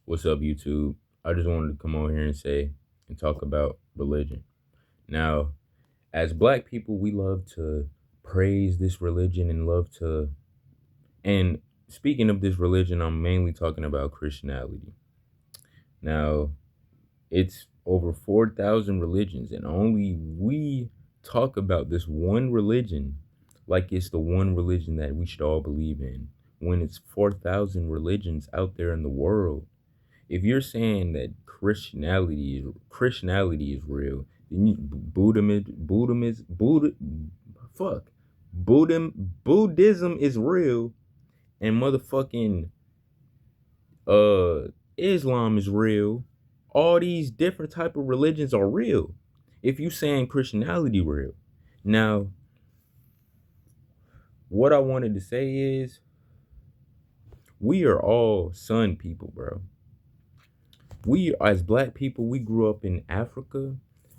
What's up, YouTube? I just wanted to come on here and say and talk about religion. Now, as black people, we love to praise this religion and love to. And speaking of this religion, I'm mainly talking about Christianity. Now, it's over 4,000 religions, and only we talk about this one religion like it's the one religion that we should all believe in, when it's 4,000 religions out there in the world. If you're saying that Christianity is real, then fuck, Buddhism is real, and motherfucking uh Islam is real. All these different type of religions are real. If you saying Christianity real, now what I wanted to say is we are all sun people, bro. We as black people, we grew up in Africa.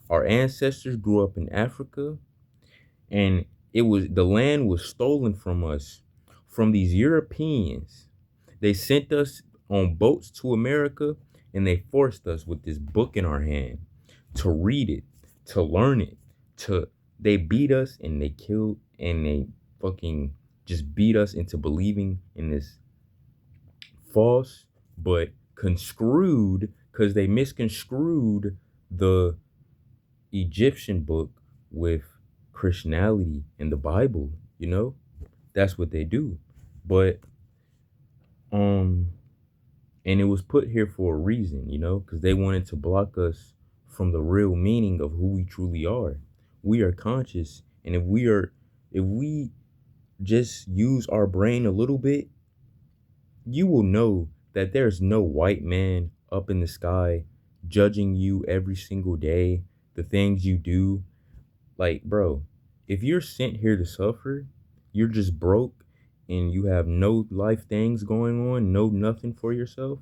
Our ancestors grew up in Africa, and the land was stolen from us from these Europeans. They sent us on boats to America, and they forced us with this book in our hand to read it, to learn it, to they beat us and they killed and they fucking just beat us into believing in this false but conscrewed, because they misconstrued the Egyptian book with Christianity and the Bible, you know? That's what they do. But um and it was put here for a reason, because they wanted to block us from the real meaning of who we truly are. We are conscious, and if we just use our brain a little bit, you will know that there's no white man up in the sky judging you every single day, the things you do. Like, bro, if you're sent here to suffer, you're just broke and you have no life things going on, no nothing for yourself,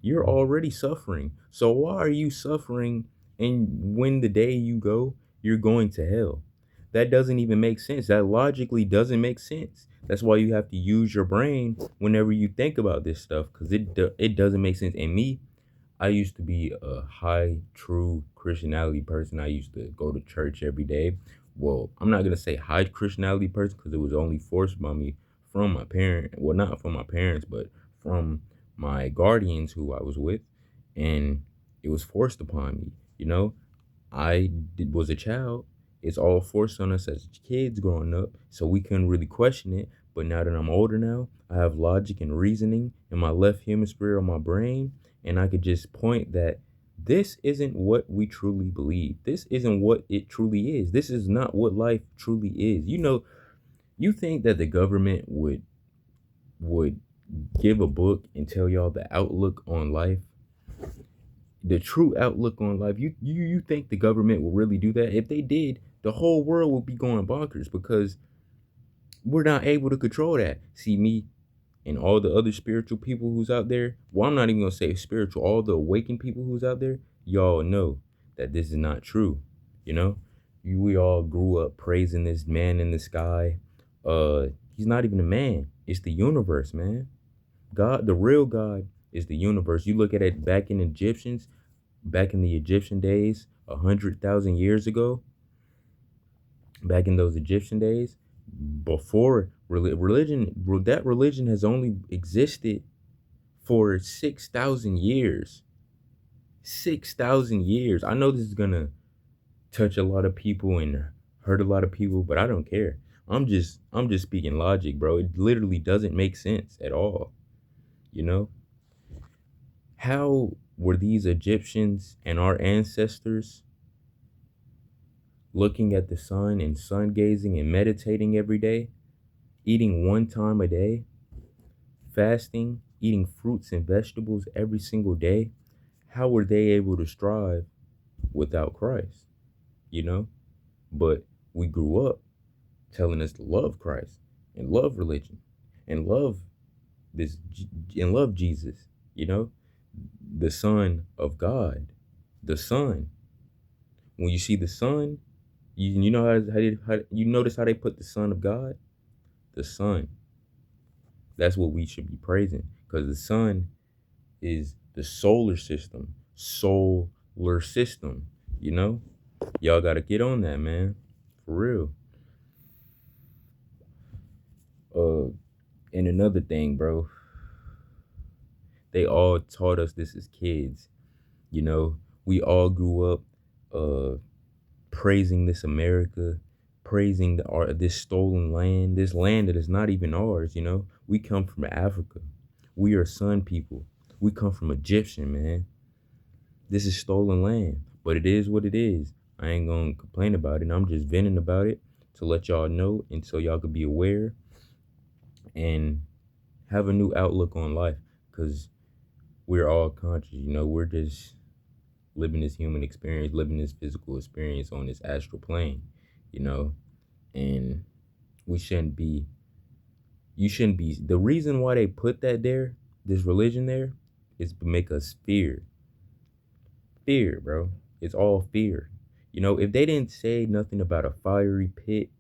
you're already suffering. So why are you suffering, and when the day you go, you're going to hell? That doesn't even make sense. That logically doesn't make sense. That's why you have to use your brain whenever you think about this stuff, because it doesn't make sense. And me, I used to be a high, true Christianity person. I used to go to church every day. Well, I'm not gonna say high Christianity person because it was only forced by me from my parent. Well, not from my parents, but from my guardians who I was with, and it was forced upon me. Was a child. It's all forced on us as kids growing up, so we couldn't really question it. But now that I'm older now, I have logic and reasoning in my left hemisphere of my brain, and I could just point that this isn't what we truly believe. This isn't what it truly is. This is not what life truly is. You think that the government would give a book and tell y'all the outlook on life, the true outlook on life? You think the government will really do that? If they did, the whole world would be going bonkers, because we're not able to control that. See, me and all the other spiritual people who's out there, well, I'm not even gonna say spiritual, all the awakened people who's out there, y'all know that this is not true. You know, we all grew up praising this man in the sky. He's not even a man. It's the universe, man. God, the real God, is the universe. You look at it back in the Egyptian days, 100,000 years ago, back in those Egyptian days, before that religion has only existed for 6,000 years. 6,000 years. I know this is gonna touch a lot of people and hurt a lot of people, but I don't care. I'm just speaking logic, bro. It literally doesn't make sense at all. You know? How were these Egyptians and our ancestors looking at the sun and sun gazing and meditating every day, eating one time a day, fasting, eating fruits and vegetables every single day? How were they able to strive without Christ? You know? But we grew up telling us to love Christ and love religion and love this and love Jesus, you know, the Son of God, the Son. When you see the Son, you know how you notice how they put the Son of God, the Son. That's what we should be praising, because the Son is The solar system. Solar system. You know? Y'all gotta get on that, man. For real. Uh and another thing, bro. They all taught us this as kids. You know, we all grew up uh praising this America, praising this stolen land, this land that is not even ours, you know? We come from Africa. We are Sun people. We come from Egyptian, man. This is stolen land, but it is what it is. I ain't gonna complain about it. I'm just venting about it to let y'all know and so y'all could be aware and have a new outlook on life because we're all conscious, you know, we're just living this human experience, living this physical experience on this astral plane, you know, and we shouldn't be, you shouldn't be, the reason why they put that there, this religion there, is to make us fear, bro. It's all fear. You know, if they didn't say nothing about a fiery pit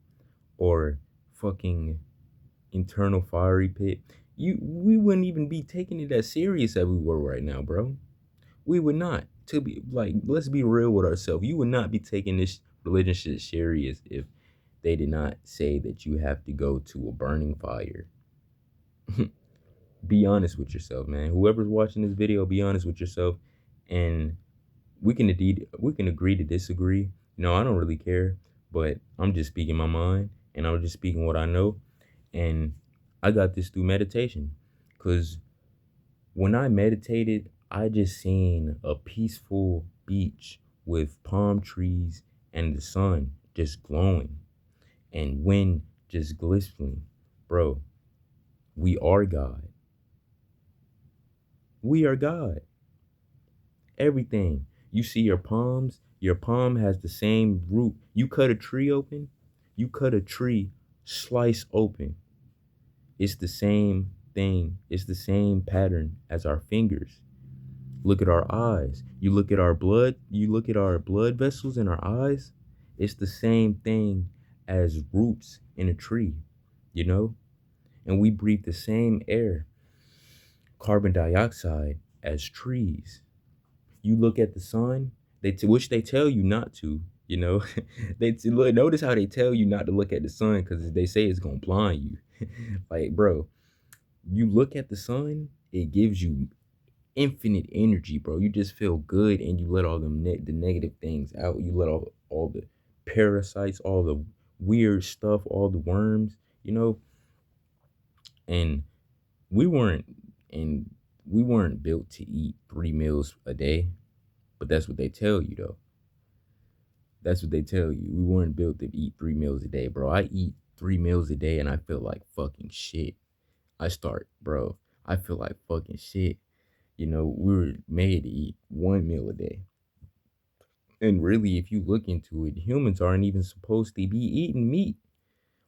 or fucking internal fiery pit, we wouldn't even be taking it as serious as we were right now, bro. We would not. To be like, let's be real with ourselves. You would not be taking this religion shit serious if they did not say that you have to go to a burning fire. Be honest with yourself, man. Whoever's watching this video, be honest with yourself, and we can agree to disagree. You know, I don't really care, but I'm just speaking my mind, and I'm just speaking what I know, and I got this through meditation, cause when I meditated, I just seen a peaceful beach with palm trees and the sun just glowing and wind just glistening. Bro, we are God. We are God. Everything. You see your palm has the same root. You cut a tree open, you cut a tree slice open. It's the same thing. It's the same pattern as our fingers. Look at our eyes. You look at our blood, you look at our blood vessels in our eyes. It's the same thing as roots in a tree, you know? And we breathe the same air, carbon dioxide, as trees. You look at the sun, which they tell you not to, you know? Notice how they tell you not to look at the sun because they say it's gonna blind you. Like, bro, you look at the sun, it gives you infinite energy, bro. You just feel good and you let all the negative things out. You let all the parasites, all the weird stuff, all the worms, you know. And we weren't and we weren't built to eat 3 meals a day, but that's what they tell you though. That's what they tell you. We weren't built to eat 3 meals a day, bro. I eat 3 meals a day and I feel like fucking shit. Bro. I feel like fucking shit. You know, we were made to eat 1 meal a day. And really, if you look into it, humans aren't even supposed to be eating meat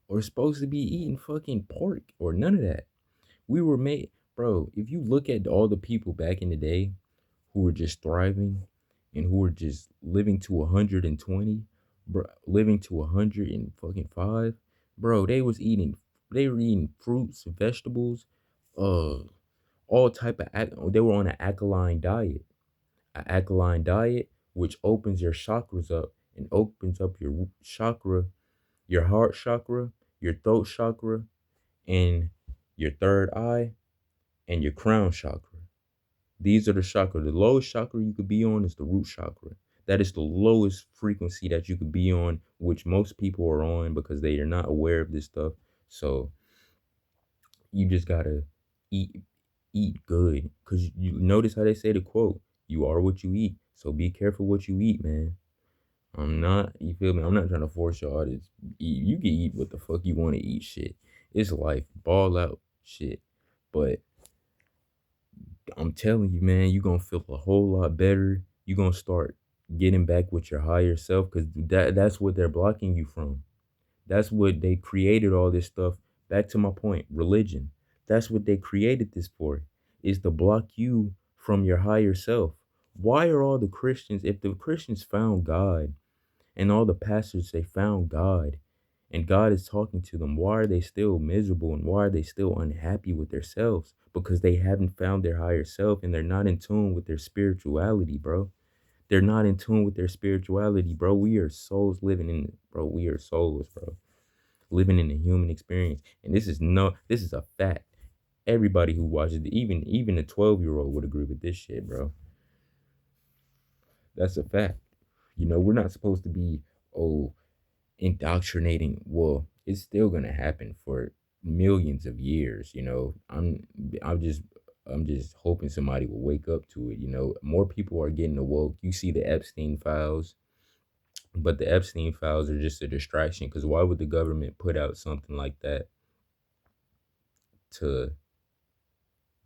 or supposed to be eating fucking pork or none of that. We were made, bro, if you look at all the people back in the day who were just thriving and who were just living to 120, bro, living to 105, bro, they were eating fruits, vegetables, uh, all type of, they were on an alkaline diet, which opens your chakras up and opens up your chakra, your heart chakra, your throat chakra, and your third eye, and your crown chakra. These are the chakra. The lowest chakra you could be on is the root chakra. That is the lowest frequency that you could be on, which most people are on because they are not aware of this stuff. So you just gotta eat eat good. Cause you notice how they say the quote, you are what you eat. So be careful what you eat, man. You feel me? I'm not trying to force y'all to eat. You can eat what the fuck you want to eat, shit. It's life. Ball out, shit. But I'm telling you, man, you're gonna feel a whole lot better. You're gonna start getting back with your higher self because that's what they're blocking you from. That's what they created all this stuff. Back to my point, religion. That's what they created this for, is to block you from your higher self. Why are all the Christians, if the Christians found God and all the pastors, they found God And God is talking to them. Why are they still miserable and why are they still unhappy with themselves? Because they haven't found their higher self and they're not in tune with their spirituality, bro. They're not in tune with their spirituality, bro. We are souls living in, bro. We are souls, bro, living in the human experience. And this is a fact. Everybody who watches it, even a 12-year-old would agree with this shit, bro. That's a fact. We're not supposed to be, oh, indoctrinating. Well, it's still gonna happen for millions of years. I'm just I'm just hoping somebody will wake up to it. More people are getting awoke. You see the Epstein files, but the Epstein files are just a distraction. Because why would the government put out something like that to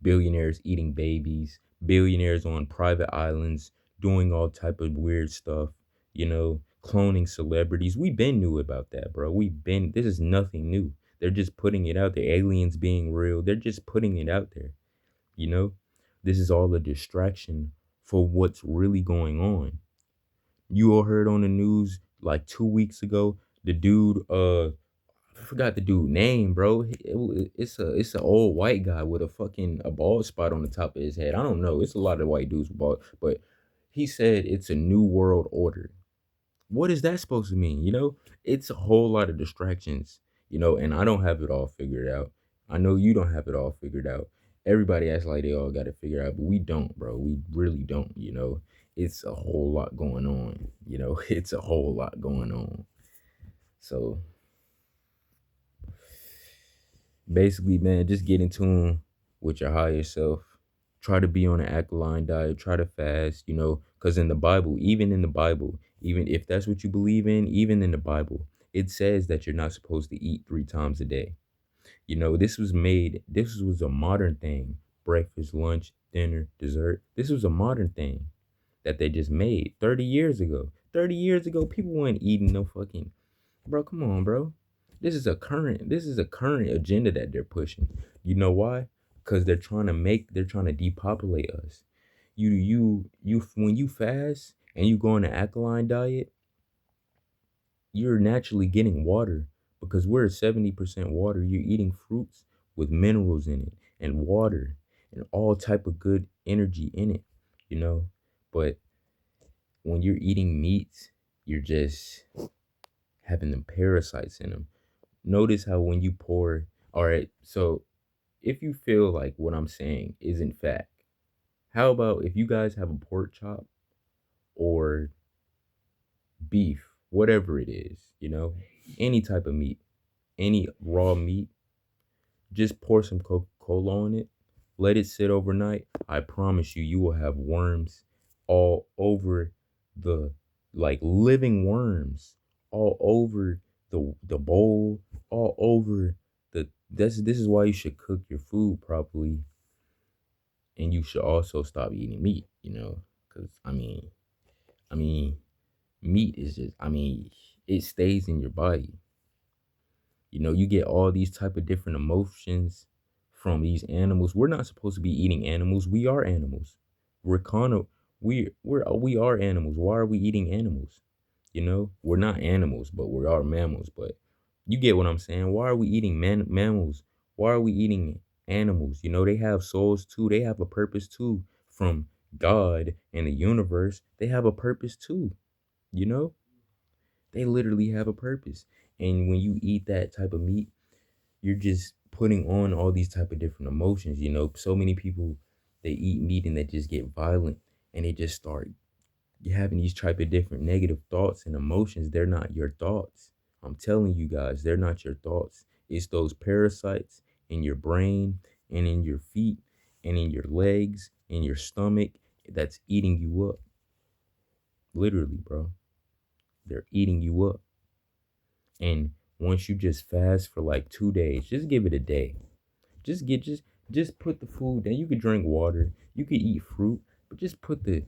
billionaires eating babies, billionaires on private islands doing all type of weird stuff, cloning celebrities? We been knew about that, bro. This is nothing new. They're just putting it out there. Aliens being real. They're just putting it out there, you know? This is all a distraction for what's really going on. You all heard on the news like 2 weeks ago, the dude, I forgot the dude name, bro. It's an old white guy with a bald spot on the top of his head. I don't know. It's a lot of white dudes with bald, but he said it's a new world order. What is that supposed to mean? It's a whole lot of distractions, and I don't have it all figured out. I know you don't have it all figured out. Everybody acts like they all got it figured out, but we don't, bro. We really don't. It's a whole lot going on. It's a whole lot going on. So basically, man, just get in tune with your higher self. Try to be on an alkaline diet. Try to fast, because in the Bible, even if that's what you believe in, even in the Bible, it says that you're not supposed to eat 3 times a day. This was a modern thing. Breakfast, lunch, dinner, dessert. This was a modern thing that they just made 30 years ago. 30 years ago, people weren't eating no fucking. Bro, come on, bro. This is a current agenda that they're pushing. You know why? Because they're trying to depopulate us. When you fast and you go on an alkaline diet, you're naturally getting water because we're 70% water. You're eating fruits with minerals in it and water and all type of good energy in it, you know? But when you're eating meats, you're just having them parasites in them. Notice how when you pour, all right, so if you feel like what I'm saying isn't fact, how about if you guys have a pork chop or beef, whatever it is, any type of meat, any raw meat, just pour some Coca-Cola on it, let it sit overnight. I promise you, you will have worms all over the, like living worms, all over the bowl, all over this is why you should cook your food properly, and you should also stop eating meat, because I mean, meat is just, it stays in your body. You get all these type of different emotions from these animals. We're not supposed to be eating animals. We are animals. We're kind of we are animals. Why are we eating animals? We're not animals, but we are mammals. But you get what I'm saying. Why are we eating mammals? Why are we eating animals? They have souls too. They have a purpose too. From God and the universe, they have a purpose too. You know, they literally have a purpose. And when you eat that type of meat, you're just putting on all these type of different emotions. So many people, they eat meat and they just get violent and they just start having these type of different negative thoughts and emotions. They're not your thoughts. I'm telling you guys, they're not your thoughts. It's those parasites in your brain and in your feet and in your legs and your stomach that's eating you up. Literally, bro. They're eating you up. And once you just fast for like 2 days, just give it a day. Just put the food down. You could drink water, you could eat fruit, but just put the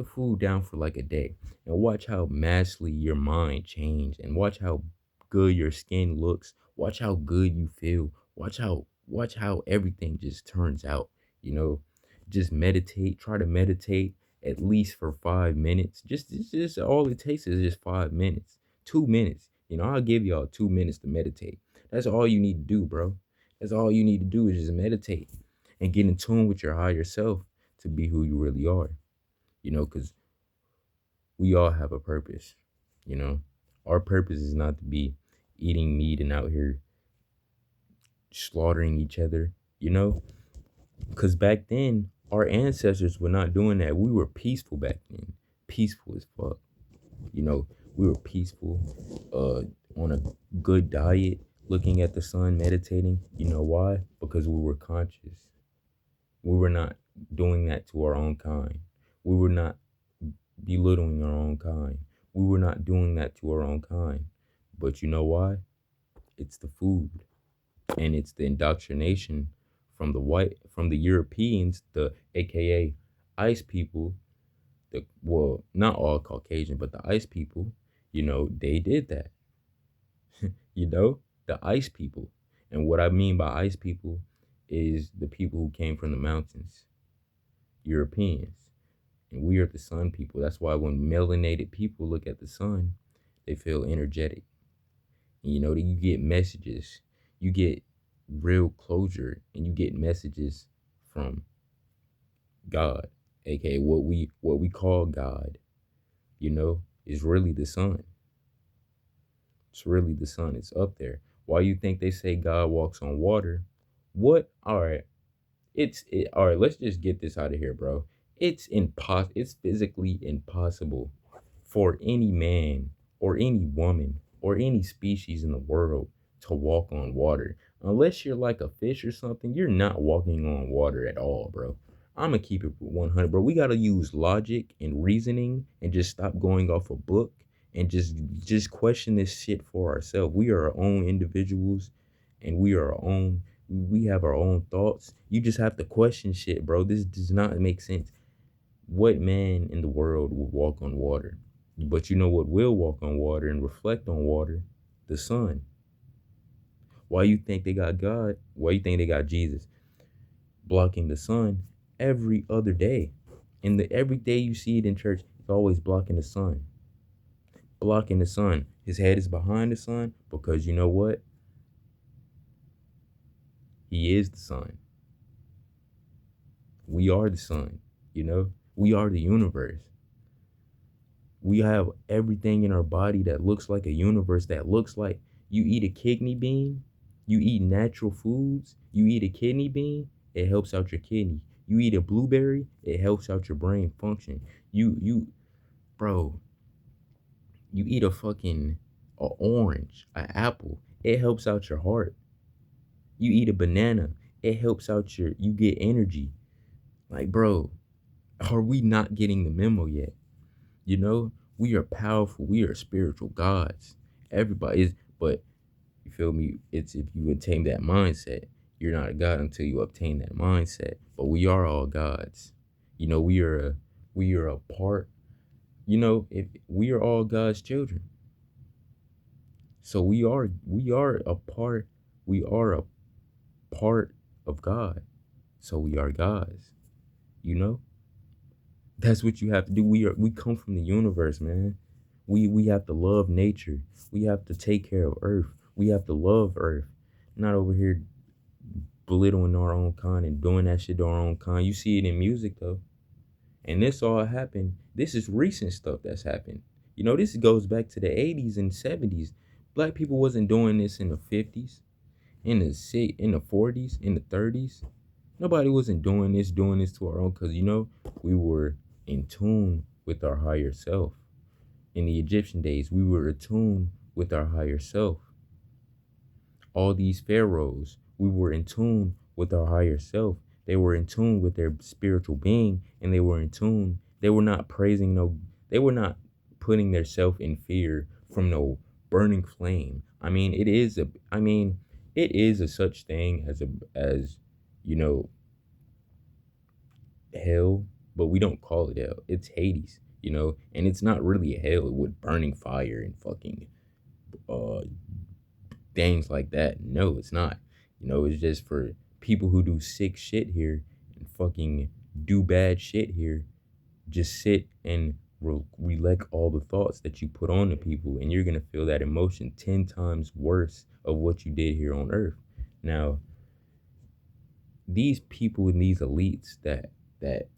food down for like a day and watch how massively your mind change and watch how good your skin looks. Watch how good you feel. Watch how everything just turns out, you know. Just meditate, try to meditate at least for 5 minutes. Just all it takes is just 5 minutes. 2 minutes. I'll give y'all 2 minutes to meditate. That's all you need to do, bro. That's all you need to do is just meditate and get in tune with your higher self to be who you really are. Because we all have a purpose. You know, our purpose is not to be eating meat and out here slaughtering each other, you know? Because back then, our ancestors were not doing that. We were peaceful back then. Peaceful as fuck. You know, we were peaceful, on a good diet, looking at the sun, meditating. You know why? Because we were conscious. We were not doing that to our own kind. We were not belittling our own kind. We were not doing that to our own kind. But you know why? It's the food and it's the indoctrination from the Europeans, the AKA ice people, not all Caucasian, but the ice people, they did that. you know, the ice people. And what I mean by ice people is the people who came from the mountains, Europeans. And we are the sun people. That's why when melanated people look at the sun, they feel energetic. And that you get messages, you get real closure, and you get messages from God, aka what we call God, is really the sun. It's really the sun. It's up there. Why you think they say God walks on water? What? All right. All right, let's just get this out of here, bro. It's physically impossible for any man or any woman or any species in the world to walk on water. Unless you're like a fish or something, you're not walking on water at all, bro. I'm gonna keep it 100, bro. We gotta use logic and reasoning and just stop going off a book and just question this shit for ourselves. We are our own individuals, and we have our own thoughts. You just have to question shit, bro. This does not make sense. What man in the world would walk on water? But you know what will walk on water and reflect on water? The sun. Why you think they got God? Why you think they got Jesus blocking the sun every other day? And every day you see it in church, it's always blocking the sun. Blocking the sun. His head is behind the sun because you know what? He is the sun. We are the sun, We are the universe. We have everything in our body that looks like a universe, that looks like you eat a kidney bean, you eat natural foods, you eat a kidney bean, it helps out your kidney. You eat a blueberry, it helps out your brain function. Bro, you eat a orange, an apple, it helps out your heart. You eat a banana, it helps out you get energy. Like, bro, are we not getting the memo yet? We are powerful. We are spiritual gods. Everybody is, but you feel me? It's if you attain that mindset, you're not a god until you obtain that mindset. But we are all gods. We are a part. If we are all God's children, so we are a part. We are a part of God. So we are gods. You know. That's what you have to do. We come from the universe, man. We have to love nature. We have to take care of Earth. We have to love Earth. Not over here belittling our own kind and doing that shit to our own kind. You see it in music though. And this all happened. This is recent stuff that's happened. This goes back to the 80s and 70s. Black people wasn't doing this in the 50s, in the 40s, in the 30s. Nobody wasn't doing this to our own, because we were in tune with our higher self. In the Egyptian days, we were attuned with our higher self. All these pharaohs, we were in tune with our higher self. They were in tune with their spiritual being, and they were in tune. They were not they were not putting their self in fear from no burning flame. It is a such thing as you know hell, but we don't call it hell. It's Hades, and it's not really a hell with burning fire and fucking uh things like that. No, it's not. It's just for people who do sick shit here and fucking do bad shit here. Just sit and relect all the thoughts that you put on the people, and you're gonna feel that emotion 10 times worse of what you did here on earth. Now, these people and these elites that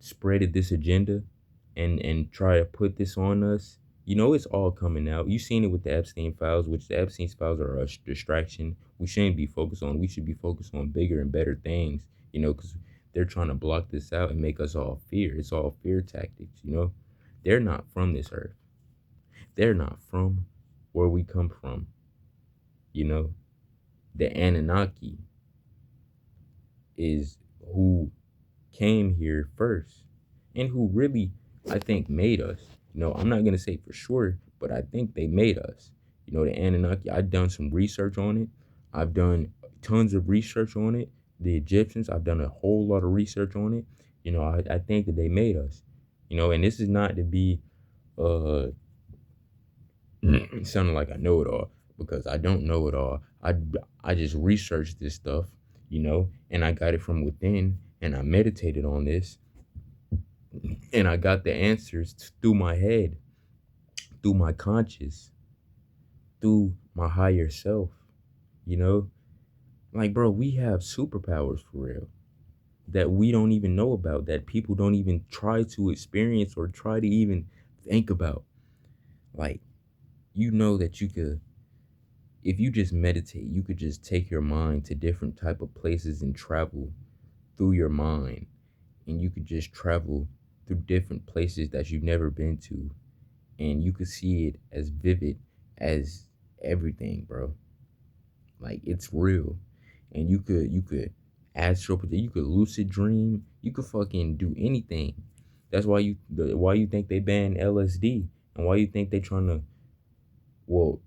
spreaded this agenda and try to put this on us, it's all coming out. You seen it with the Epstein files, which the Epstein files are a distraction. We shouldn't be focused on. We should be focused on bigger and better things, because they're trying to block this out and make us all fear. It's all fear tactics. They're not from this earth. They're not from where we come from. You know, the Anunnaki is who came here first and who really, I think, made us. I'm not going to say for sure, but I think they made us. The Anunnaki, I've done some research on it. I've done tons of research on it. The Egyptians, I've done a whole lot of research on it. I think that they made us. And this is not to be uh sounding like I know it all, because I don't know it all. I just researched this stuff, and I got it from within, and I meditated on this, and I got the answers through my head, through my conscious, through my higher self. You know, like, bro, we have superpowers for real that we don't even know about, that people don't even try to experience or try to even think about. Like, that you could, if you just meditate, you could just take your mind to different type of places and travel through your mind, and you could just travel through different places that you've never been to, and you could see it as vivid as everything, bro. Like, it's real. And you could astral project, you could lucid dream, you could fucking do anything. That's why you think they banned LSD, and why you think they trying to, well,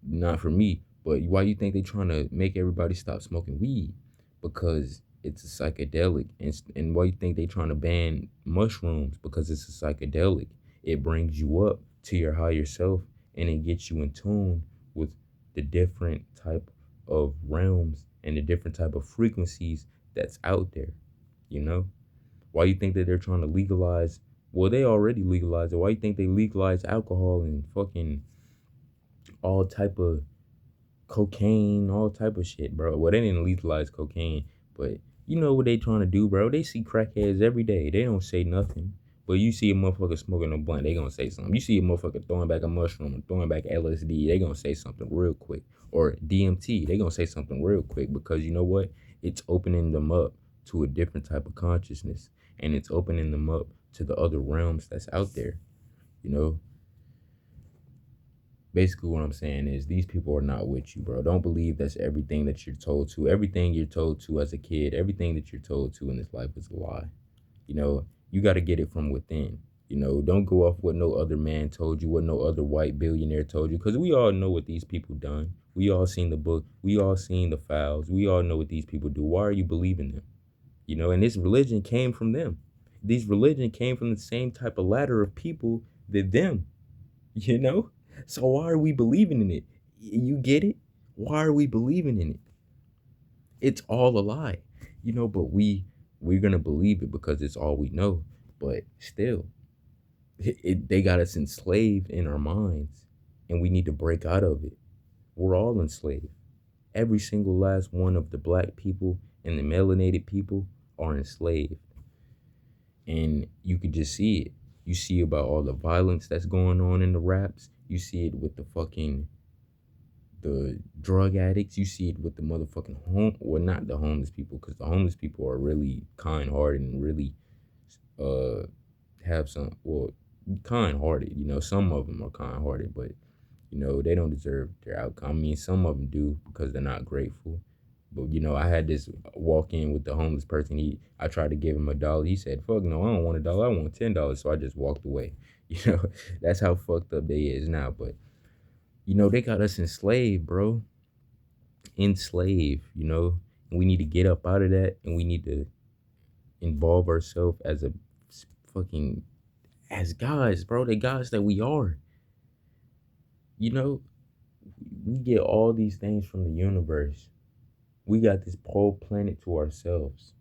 not for me, but why you think they trying to make everybody stop smoking weed? Because it's a psychedelic. And why you think they trying to ban mushrooms? Because it's a psychedelic. It brings you up to your higher self, and it gets you in tune with the different type of realms and the different type of frequencies that's out there. You know? Why you think that they're trying to legalize? Well, they already legalized it. Why you think they legalize alcohol and fucking all type of cocaine, all type of shit, bro? Well, they didn't legalize cocaine, but you know what they trying to do, bro? They see crackheads every day. They don't say nothing. But you see a motherfucker smoking a blunt, they gonna say something. You see a motherfucker throwing back a mushroom or throwing back LSD, they gonna say something real quick. Or DMT, they gonna say something real quick, because you know what? It's opening them up to a different type of consciousness, and it's opening them up to the other realms that's out there. You know, basically what I'm saying is these people are not with you, bro. Don't believe that's everything that you're told to. Everything you're told to as a kid, everything that you're told to in this life is a lie. You got to get it from within. Don't go off what no other man told you, what no other white billionaire told you, because we all know what these people done. We all seen the book. We all seen the files. We all know what these people do. Why are you believing them? And this religion came from them. These religion came from the same type of ladder of people that them. you know? So why are we believing in it? You get it? Why are we believing in it? It's all a lie. But we're gonna believe it because it's all we know. But still, they got us enslaved in our minds, and we need to break out of it. We're all enslaved. Every single last one of the black people and the melanated people are enslaved. And you can just see it. You see about all the violence that's going on in the raps. You see it with the drug addicts. You see it with the motherfucking well, not the homeless people, because the homeless people are really kind hearted and really uh have some, well, kind hearted. Some of them are kind hearted, but they don't deserve their outcome. I mean, some of them do, because they're not grateful. But I had this walk in with the homeless person. I tried to give him $1. He said, "Fuck no, I don't want $1. I want $10." So I just walked away. You know, that's how fucked up they is now. But they got us enslaved, bro. Enslaved. And we need to get up out of that, and we need to involve ourselves as a fucking as guys, bro. The guys that we are. You know, we get all these things from the universe. We got this whole planet to ourselves,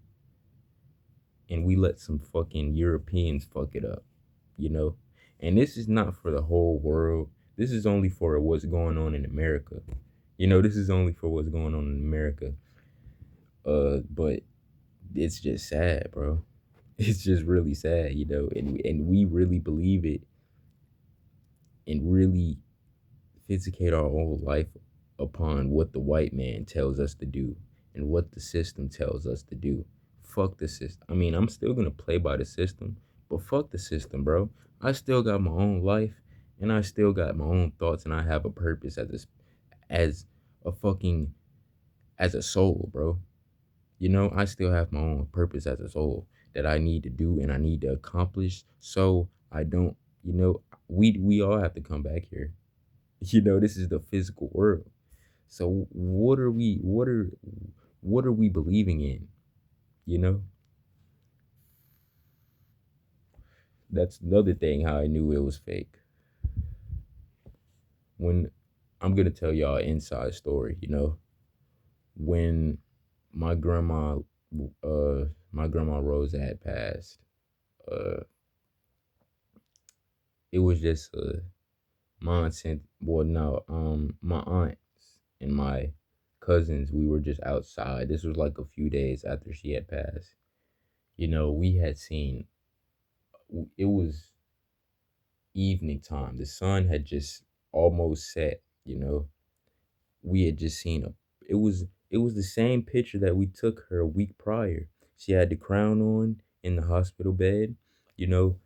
and we let some fucking Europeans fuck it up, you know? And this is not for the whole world. This is only for what's going on in America. You know, this is only for what's going on in America. But it's just sad, bro. It's just really sad, you know, and we really believe it and really fixate our whole life upon what the white man tells us to do and what the system tells us to do. Fuck the system. I mean, I'm still gonna play by the system, but fuck the system, bro. I still got my own life, and I still got my own thoughts, and I have a purpose as a fucking as a soul, bro. You know, I still have my own purpose as a soul that I need to do and I need to accomplish. So I don't, you know, we all have to come back here. You know, this is the physical world. So what are we believing in? You know, that's another thing how I knew it was fake. When I'm gonna tell y'all an inside story, you know, when my grandma my grandma Rose had passed, uh it was just my aunt sent well no, my aunts and my cousins, we were just outside. This was like a few days after she had passed. You know, we had seen it was evening time. The sun had just almost set, you know. We had just seen a it was the same picture that we took her a week prior. She had the crown on in the hospital bed, you know,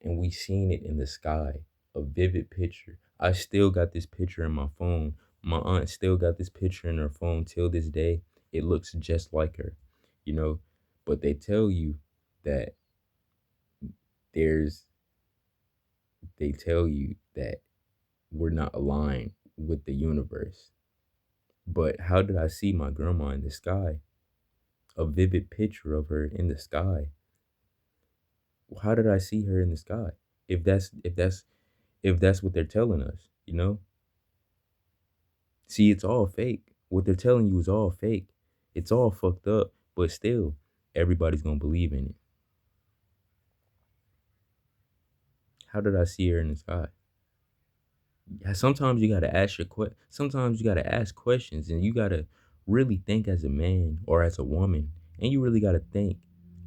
and we seen it in the sky. A vivid picture. I still got this picture in my phone. My aunt still got this picture in her phone till this day. It looks just like her, you know. But they tell you that there's they tell you that we're not aligned with the universe. But how did I see my grandma in the sky? A vivid picture of her in the sky. How did I see her in the sky? If that's what they're telling us, you know? See, it's all fake. What they're telling you is all fake. It's all fucked up, but still, everybody's gonna believe in it. How did I see her in the sky? Sometimes you gotta sometimes you gotta ask questions, and you gotta really think as a man or as a woman, and you really gotta think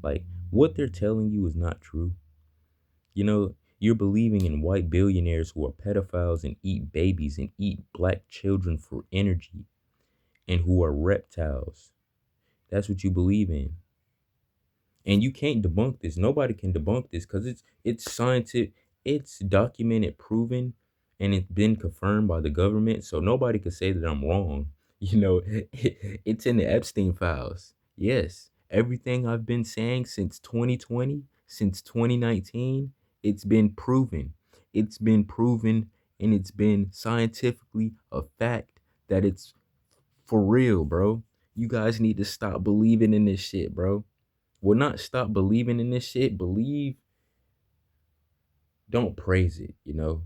like what they're telling you is not true. You know, you're believing in white billionaires who are pedophiles and eat babies and eat black children for energy and who are reptiles. That's what you believe in. And you can't debunk this. Nobody can debunk this because it's scientific, it's documented, proven, and it's been confirmed by the government. So nobody could say that I'm wrong. You know, it's in the Epstein files. Yes, everything I've been saying since 2020, since 2019, it's been proven. It's been proven and it's been scientifically a fact that it's for real, bro. You guys need to stop believing in this shit, bro. Will not stop believing in this shit. Don't praise it, you know?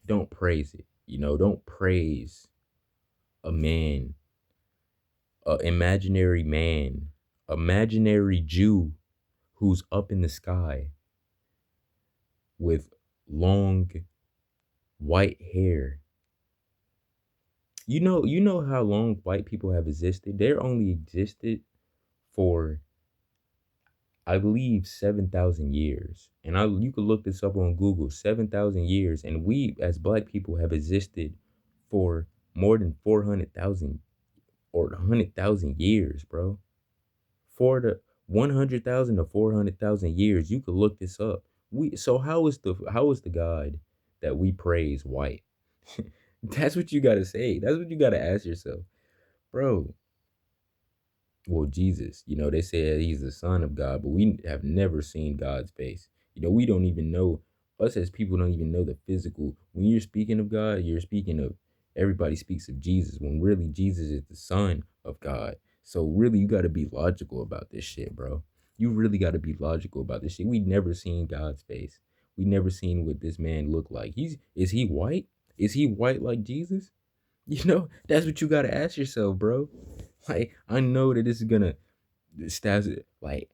Don't praise it, you know? Don't praise a man, a imaginary Jew who's up in the sky with long white hair. You know how long white people have existed? They're only existed for I believe 7,000 years. And you could look this up on Google, 7,000 years. And we as black people have existed for more than 400,000 or 100,000 years, bro. For the 100,000 to 400,000 years, you could look this up. So how is the God that we praise white? That's what you got to say. That's what you got to ask yourself. Bro, well, Jesus, you know, they say he's the son of God, but we have never seen God's face. You know, we don't even know, us as people don't even know the physical. When you're speaking of God, you're speaking of, everybody speaks of Jesus, when really Jesus is the son of God. So really, you got to be logical about this shit, bro. You really got to be logical about this shit. We never seen God's face. We never seen what this man looked like. Is he white? Is he white like Jesus? You know, that's what you got to ask yourself, bro. Like, I know that this is gonna stats like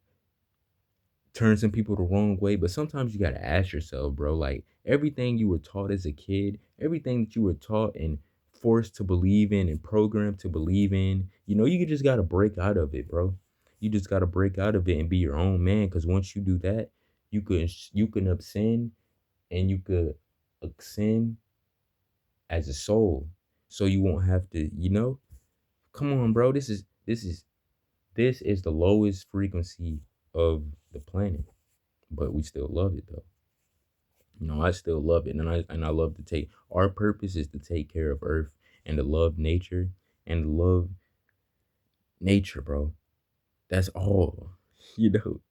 turn some people the wrong way, but sometimes you gotta ask yourself, bro. Like, everything you were taught as a kid, everything that you were taught and forced to believe in and programmed to believe in, you just gotta break out of it, bro. You just gotta break out of it and be your own man. Because once you do that, you can ascend, and you could ascend as a soul. So you won't have to, come on, bro. This is the lowest frequency of the planet, but we still love it though. I still love it, and I love to take. Our purpose is to take care of Earth and to love nature and to love nature, bro. That's all. You know,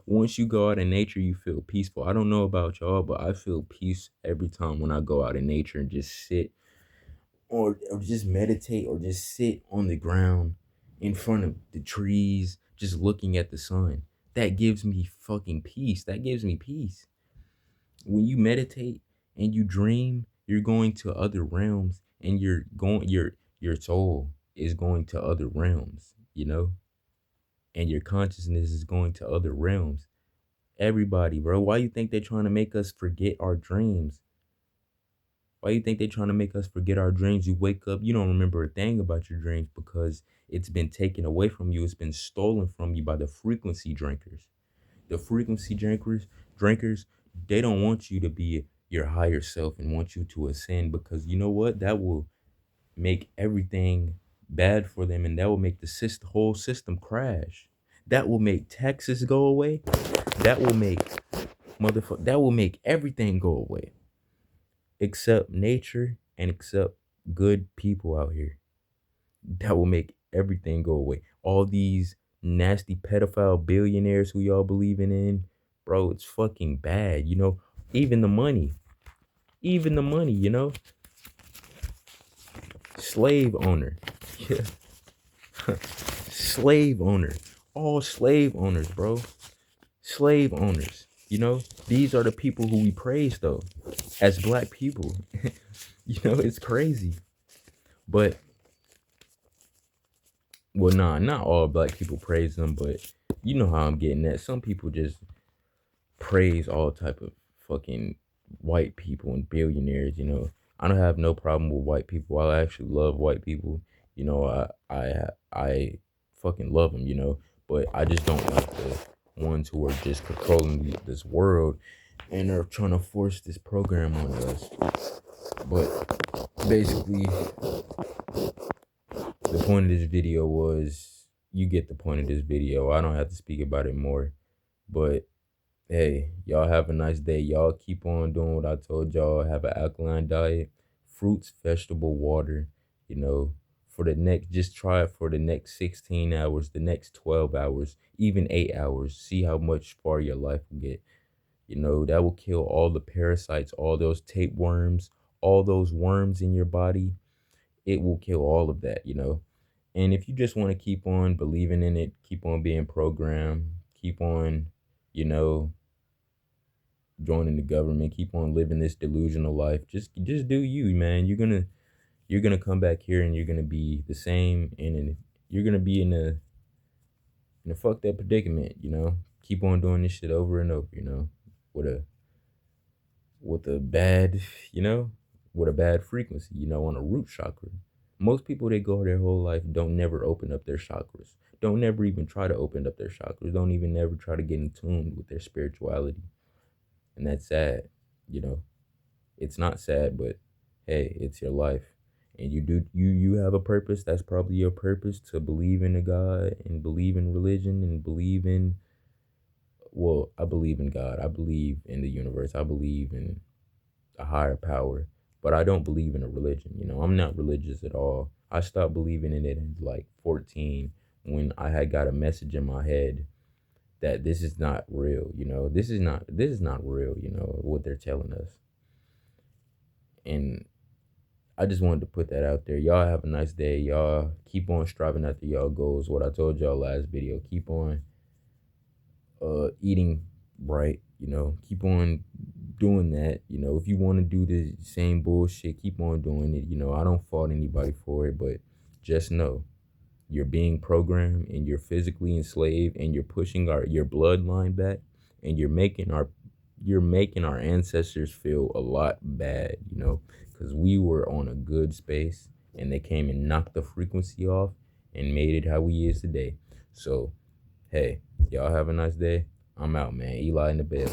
Once you go out in nature, you feel peaceful. I don't know about y'all, but I feel peace every time when I go out in nature and just sit, or just meditate, or just sit on the ground in front of the trees, just looking at the sun. That gives me fucking peace. That gives me peace. When you meditate and you dream, you're going to other realms, and your soul is going to other realms, and your consciousness is going to other realms. Everybody, bro, why you think they're trying to make us forget our dreams? Why you think they're trying to make us forget our dreams? You wake up, you don't remember a thing about your dreams because it's been taken away from you. It's been stolen from you by the frequency drinkers. The frequency drinkers, they don't want you to be your higher self and want you to ascend, because you know what? That will make everything bad for them, and that will make the whole system crash. That will make taxes go away. That will make that will make everything go away except nature and except good people out here. That will make everything go away. All these nasty pedophile billionaires who y'all believing in, bro, it's fucking bad. Even the money, even the money, slave owner, yeah, slave owner, all slave owners, bro, slave owners. These are the people who we praise though, as black people. It's crazy, but well, nah, not all black people praise them, but you know how I'm getting at. Some people just praise all type of fucking white people and billionaires. I don't have no problem with white people. I actually love white people. I fucking love them. But I just don't like the ones who are just controlling this world and are trying to force this program on us. But basically, the point of this video was, you get the point of this video. I don't have to speak about it more. But hey, y'all have a nice day. Y'all keep on doing what I told y'all. Have an alkaline diet, fruits, vegetable, water. For the next, just try it for the next 16 hours, the next 12 hours, even 8 hours. See how much far your life will get. That will kill all the parasites, all those tapeworms, all those worms in your body. It will kill all of that. And if you just want to keep on believing in it, keep on being programmed, keep on, you know, joining the government, keep on living this delusional life. Just do you, man. You're gonna come back here and you're gonna be the same, and you're gonna be in a fucked up predicament. Keep on doing this shit over and over, with a bad, you know, with a bad frequency, on a root chakra. Most people, they go their whole life, don't never open up their chakras. Don't never even try to open up their chakras. Don't even never try to get in tune with their spirituality. And that's sad, you know. It's not sad, but hey, it's your life. And you have a purpose. That's probably your purpose, to believe in a God and believe in religion and believe in, well, I believe in God. I believe in the universe. I believe in a higher power, but I don't believe in a religion. I'm not religious at all. I stopped believing in it at like 14, when I had got a message in my head that this is not real. This is not real. What they're telling us. And I just wanted to put that out there. Y'all have a nice day. Y'all keep on striving after y'all goals. What I told y'all last video, keep on eating right, keep on doing that. If you want to do the same bullshit, keep on doing it. I don't fault anybody for it, but just know you're being programmed and you're physically enslaved, and you're pushing your bloodline back, and you're making you're making our ancestors feel a lot bad, you know, because we were on a good space and they came and knocked the frequency off and made it how we is today. So, hey, y'all have a nice day. I'm out, man. Eli in the bed.